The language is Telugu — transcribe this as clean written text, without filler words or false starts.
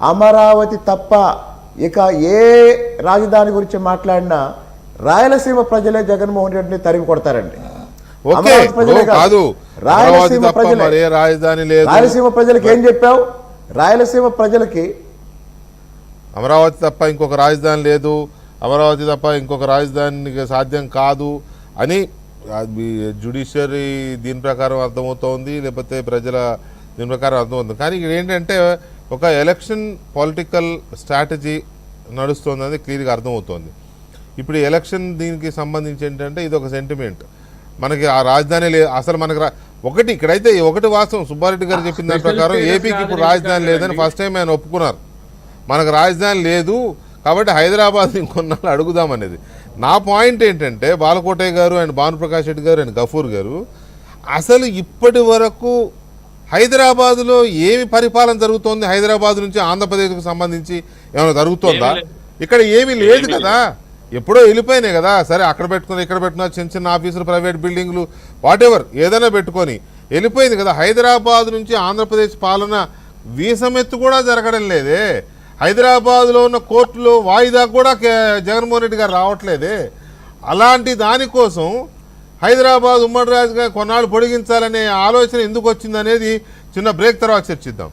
అమరావతి తప్ప ఇక ఏ రాజధాని గురించి మాట్లాడినా రాయలసీమ ప్రజలే జగన్మోహన్ రెడ్డిని తరిమి కొడతారండి. రాయలసీమ ప్రజలే. రాయలసీమ ప్రజలకి ఏం చెప్పావు? రాయలసీమ ప్రజలకి అమరావతి తప్ప ఇంకొక రాజధాని లేదు, అమరావతి తప్ప ఇంకొక రాజధాని సాధ్యం కాదు అని జ్యుడిషియరీ దీని ప్రకారం అర్థమవుతోంది, లేకపోతే ప్రజల దీని ప్రకారం అర్థమవుతుంది. కానీ ఇక్కడ ఏంటంటే ఒక ఎలక్షన్ పొలిటికల్ స్ట్రాటజీ నడుస్తుంది, క్లియర్గా అర్థమవుతోంది. ఇప్పుడు ఎలక్షన్ దీనికి సంబంధించి ఏంటంటే ఇది ఒక సెంటిమెంట్. మనకి ఆ రాజధాని లేదు అసలు. మనకి ఒకటి ఇక్కడైతే ఒకటి వాస్తవం, సుబ్బారెడ్డి గారు చెప్పిన దాని ప్రకారం ఏపీకి ఇప్పుడు రాజధాని లేదని ఫస్ట్ టైం ఆయన ఒప్పుకున్నారు. మనకు రాజధాని లేదు కాబట్టి హైదరాబాద్ ఇంకొన్నాళ్ళు అడుగుదామనేది. నా పాయింట్ ఏంటంటే బాలకోటయ్య గారు అండ్ భానుప్రకాష్ రెడ్డి గారు అండ్ గఫూర్ గారు అసలు ఇప్పటి వరకు హైదరాబాద్లో ఏమి పరిపాలన జరుగుతోంది, హైదరాబాద్ నుంచి ఆంధ్రప్రదేశ్కు సంబంధించి ఏమైనా జరుగుతోందా? ఇక్కడ ఏమీ లేదు కదా, ఎప్పుడో వెళ్ళిపోయినాయి కదా. సరే అక్కడ పెట్టుకుని ఇక్కడ పెట్టుకున్నా, చిన్న చిన్న ఆఫీసులు, ప్రైవేట్ బిల్డింగ్లు, వాటెవర్ ఏదైనా పెట్టుకొని వెళ్ళిపోయింది కదా. హైదరాబాద్ నుంచి ఆంధ్రప్రదేశ్ పాలన వీసమెత్తు కూడా జరగడం లేదే. హైదరాబాద్లో ఉన్న కోర్టులో వాయిదా కూడా జగన్మోహన్ రెడ్డి గారు రావట్లేదే. అలాంటి దానికోసం హైదరాబాద్ ఉమ్మడి రాజుగా కొన్నాళ్ళు పొడిగించాలనే ఆలోచన ఎందుకు వచ్చిందనేది చిన్న బ్రేక్ తర్వాత చర్చిద్దాం.